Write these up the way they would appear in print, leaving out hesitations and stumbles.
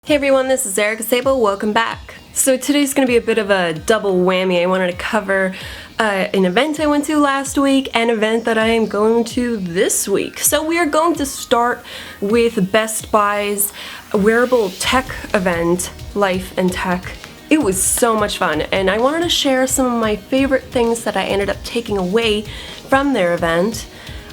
Hey everyone, this is Erika Szabo, welcome back. So today's going to be a bit of a double whammy. I wanted to cover an event I went to last week and an event that I am going to this week. So we are going to start with Best Buy's Wearable Tech event, Life and Tech. It was so much fun, and I wanted to share some of my favorite things that I ended up taking away from their event.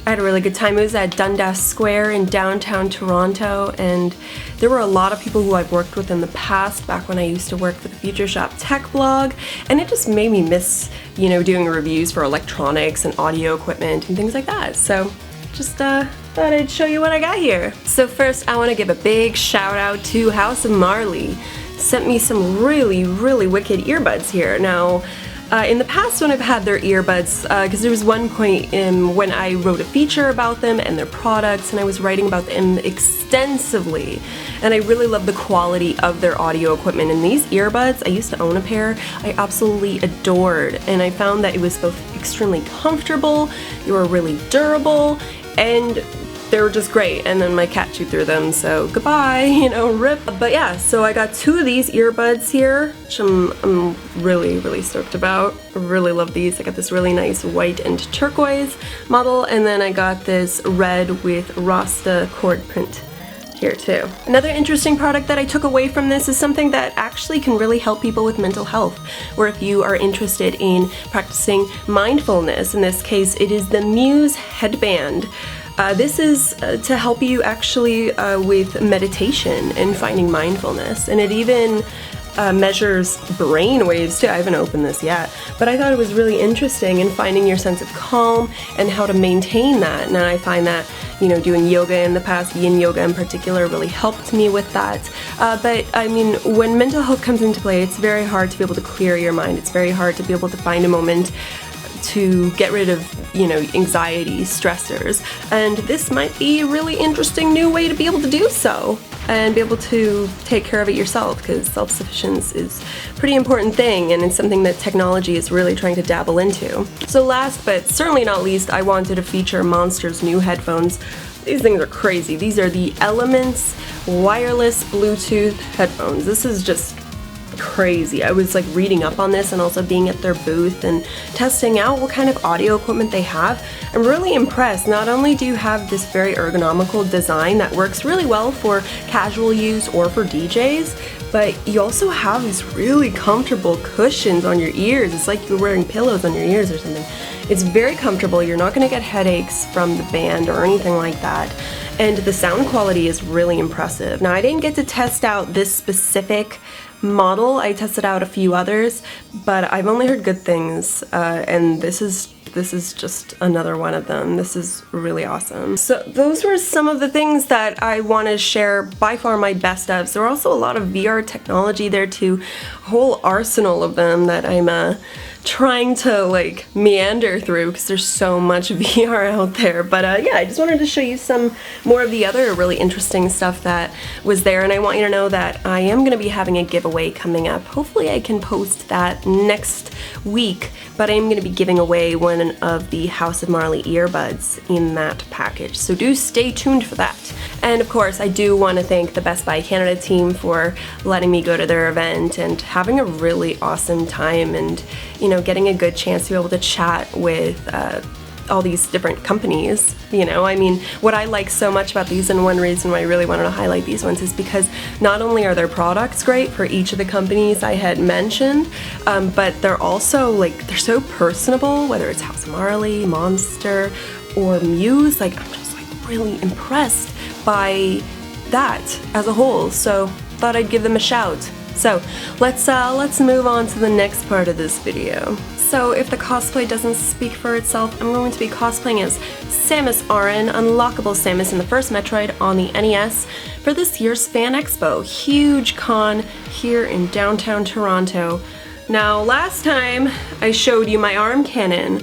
I had a really good time. It was at Dundas Square in downtown Toronto, and there were a lot of people who I've worked with in the past, back when I used to work for the Future Shop Tech blog, and it just made me miss, doing reviews for electronics and audio equipment and things like that. So just thought I'd show you what I got here. So first, I want to give a big shout out to House of Marley. Sent me some really wicked earbuds here. Now, in the past when I've had their earbuds, because there was one point when I wrote a feature about them and their products, and I was writing about them extensively, and I really love the quality of their audio equipment. And these earbuds, I used to own a pair, I absolutely adored, and I found that it was both extremely comfortable, they were really durable, and they were just great. And then my cat chewed through them, so goodbye, rip. But yeah, so I got two of these earbuds here, which I'm really stoked about. I really love these. I got this really nice white and turquoise model, and then I got this red with Rasta cord print here too. Another interesting product that I took away from this is something that actually can really help people with mental health, where if you are interested in practicing mindfulness, in this case it is the Muse Headband. This is to help you actually with meditation and finding mindfulness, and it even measures brain waves too. I haven't opened this yet, but I thought it was really interesting in finding your sense of calm and how to maintain that. And I find that doing yoga in the past, yin yoga in particular, really helped me with that. But I mean, when mental health comes into play, it's very hard to be able to clear your mind. It's very hard to be able to find a moment to get rid of, anxiety, stressors, and this might be a really interesting new way to be able to do so and be able to take care of it yourself, because self-sufficiency is a pretty important thing, and it's something that technology is really trying to dabble into. So last but certainly not least, I wanted to feature Monster's new headphones. These things are crazy. These are the Elements wireless Bluetooth headphones. This is just crazy. I was reading up on this and also being at their booth and testing out what kind of audio equipment they have. I'm really impressed. Not only do you have this very ergonomical design that works really well for casual use or for DJs, but you also have these really comfortable cushions on your ears. It's like you're wearing pillows on your ears or something. It's very comfortable. You're not going to get headaches from the band or anything like that. And the sound quality is really impressive. Now, I didn't get to test out this specific model. I tested out a few others, but I've only heard good things, and this is just another one of them. This is really awesome. So those were some of the things that I want to share, by far my best of. There were also a lot of VR technology there too, a whole arsenal of them that I'm trying to meander through, because there's so much VR out there. But yeah, I just wanted to show you some more of the other really interesting stuff that was there, and I want you to know that I am going to be having a giveaway coming up. Hopefully I can post that next week, but I'm going to be giving away one of the House of Marley earbuds in that package, so do stay tuned for that. And of course, I do want to thank the Best Buy Canada team for letting me go to their event and having a really awesome time, and getting a good chance to be able to chat with all these different companies. I mean, what I like so much about these, and one reason why I really wanted to highlight these ones, is because not only are their products great for each of the companies I had mentioned, but they're also they're so personable, whether it's House of Marley, Monster, or Muse. I'm just really impressed by that as a whole, so thought I'd give them a shout. So let's move on to the next part of this video. So if the cosplay doesn't speak for itself, I'm going to be cosplaying as Samus Aran, unlockable Samus in the first Metroid on the NES, for this year's FanExpo. Huge con here in downtown Toronto. Now, last time I showed you my arm cannon.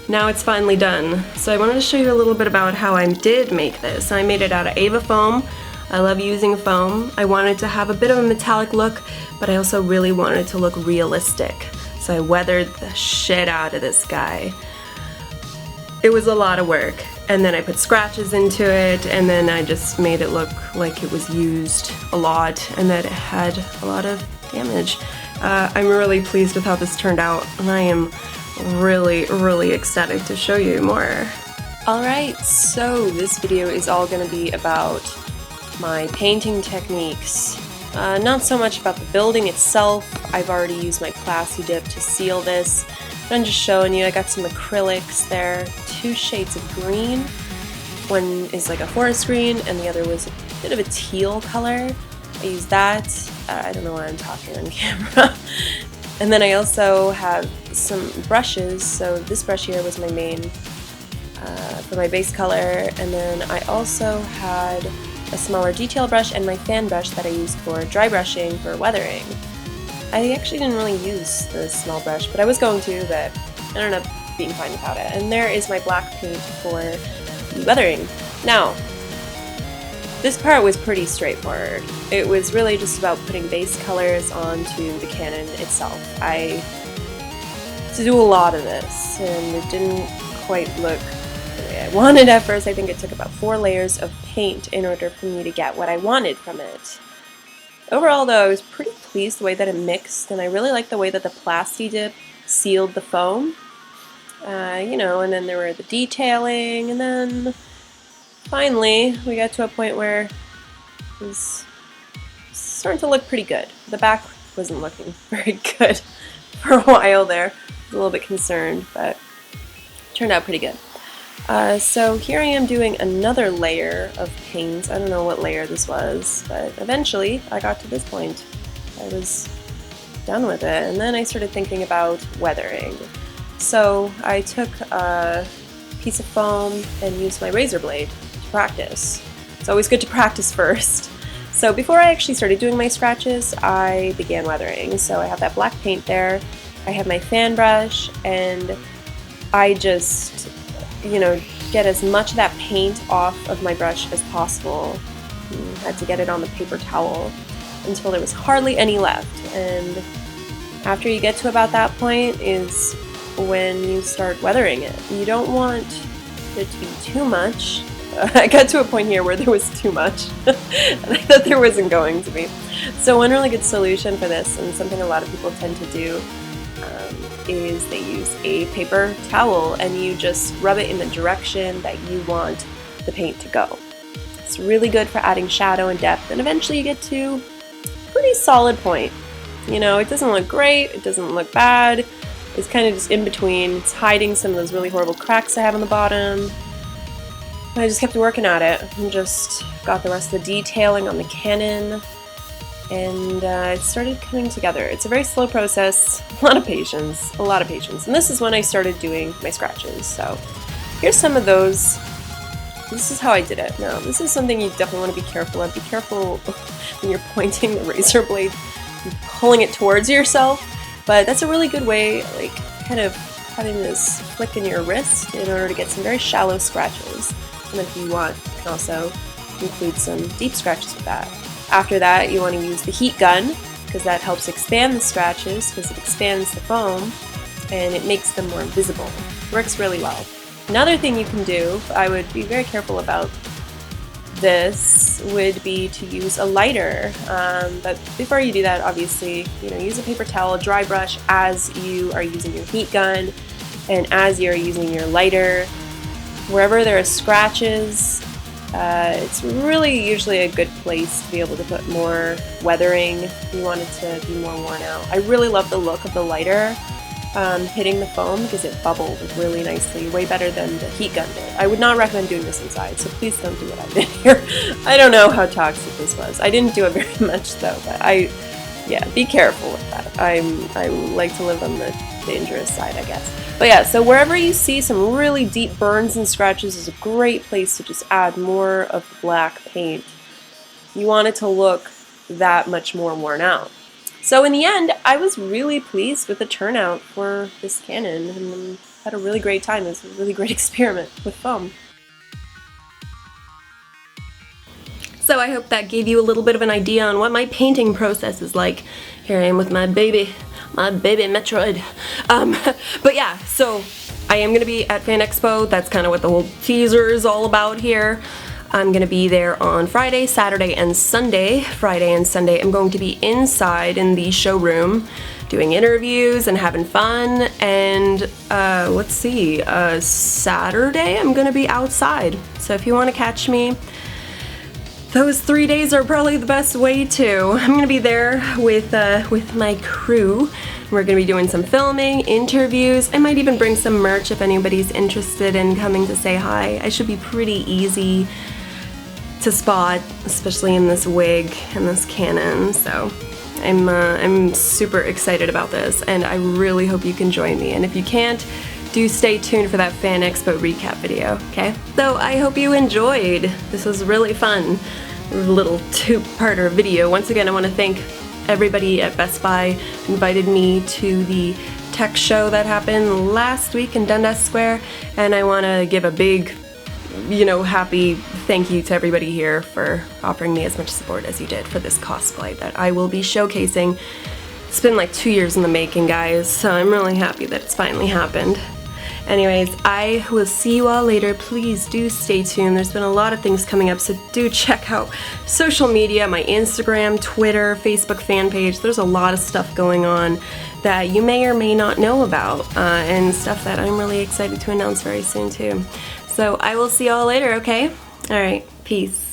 Now it's finally done. So I wanted to show you a little bit about how I did make this. I made it out of Ava foam. I love using foam. I wanted to have a bit of a metallic look, but I also really wanted it to look realistic. So I weathered the shit out of this guy. It was a lot of work, and then I put scratches into it, and then I just made it look like it was used a lot and that it had a lot of damage. I'm really pleased with how this turned out, and I am really ecstatic to show you more. Alright, so this video is all going to be about my painting techniques. Not so much about the building itself. I've already used my Classy dip to seal this. But I'm just showing you, I got some acrylics there, 2 shades of green. One is like a forest green, and the other was a bit of a teal color. I used that. I don't know why I'm talking on camera. And then I also have some brushes. So this brush here was my main for my base color, and then I also had a smaller detail brush and my fan brush that I used for dry brushing for weathering. I actually didn't really use the small brush, but I was going to, but I ended up being fine without it. And there is my black paint for the weathering. Now, this part was pretty straightforward. It was really just about putting base colors onto the cannon itself. I had to do a lot of this, and it didn't quite look the way I wanted at first. I think it took about 4 layers of paint in order for me to get what I wanted from it. Overall, though, I was pretty pleased the way that it mixed, and I really liked the way that the Plasti dip sealed the foam. You know, and then there were the detailing, and then finally we got to a point where it was starting to look pretty good. The back wasn't looking very good for a while there. I was a little bit concerned, but it turned out pretty good. So here I am doing another layer of paint. I don't know what layer this was, but eventually I got to this point. I was done with it, and then I started thinking about weathering. So I took a piece of foam and used my razor blade to practice. It's always good to practice first. So before I actually started doing my scratches, I began weathering. So I have that black paint there, I have my fan brush, and I just, you know, get as much of that paint off of my brush as possible. I had to get it on the paper towel until there was hardly any left. And after you get to about that point is when you start weathering it. You don't want it to be too much. I got to a point here where there was too much, and I thought there wasn't going to be. So one really good solution for this, and something a lot of people tend to do, is they use a paper towel and you just rub it in the direction that you want the paint to go. It's really good for adding shadow and depth, and eventually you get to a pretty solid point. You know, it doesn't look great, it doesn't look bad, it's kind of just in between. It's hiding some of those really horrible cracks I have on the bottom. I just kept working at it and just got the rest of the detailing on the cannon, and it started coming together. It's a very slow process, a lot of patience, and this is when I started doing my scratches. So here's some of those. This is how I did it. Now, this is something you definitely want to be careful of. Be careful when you're pointing the razor blade and pulling it towards yourself, but that's a really good way, like, kind of having this flick in your wrist in order to get some very shallow scratches. And if you want, you can also include some deep scratches with that. After that, you want to use the heat gun, because that helps expand the scratches, because it expands the foam and it makes them more visible. It works really well. Another thing you can do, I would be very careful about this, would be to use a lighter. But before you do that, obviously, you know, use a paper towel, dry brush as you are using your heat gun and as you're using your lighter. Wherever there are scratches, it's really usually a good place to be able to put more weathering. You want it to be more worn out. I really love the look of the lighter hitting the foam because it bubbled really nicely, way better than the heat gun did. I would not recommend doing this inside, so please don't do what I did here. I don't know how toxic this was. I didn't do it very much though, but yeah, be careful with that. I like to live on the dangerous side, I guess. But yeah, so wherever you see some really deep burns and scratches is a great place to just add more of the black paint. You want it to look that much more worn out. So in the end, I was really pleased with the turnout for this cannon and had a really great time. It was a really great experiment with foam. So I hope that gave you a little bit of an idea on what my painting process is like. Here I am with my baby Metroid. But yeah, so I am going to be at FanExpo. That's kind of what the whole teaser is all about here. I'm going to be there on Friday, Saturday, and Sunday. Friday and Sunday I'm going to be inside in the showroom doing interviews and having fun, and let's see, Saturday I'm going to be outside. So if you want to catch me, those 3 days are probably the best way to. I'm going to be there with my crew. We're going to be doing some filming, interviews. I might even bring some merch if anybody's interested in coming to say hi. I should be pretty easy to spot, especially in this wig and this cannon. So I'm super excited about this, and I really hope you can join me. And if you can't, do stay tuned for that FanExpo recap video, okay? So I hope you enjoyed. This was really fun. Little two-parter video. Once again, I want to thank everybody at Best Buy who invited me to the tech show that happened last week in Dundas Square, and I want to give a big, happy thank you to everybody here for offering me as much support as you did for this cosplay that I will be showcasing. It's been like 2 years in the making, guys, so I'm really happy that it's finally happened. Anyways, I will see you all later. Please do stay tuned. There's been a lot of things coming up, so do check out social media, my Instagram, Twitter, Facebook fan page. There's a lot of stuff going on that you may or may not know about, and stuff that I'm really excited to announce very soon too. So I will see you all later, okay? Alright, peace.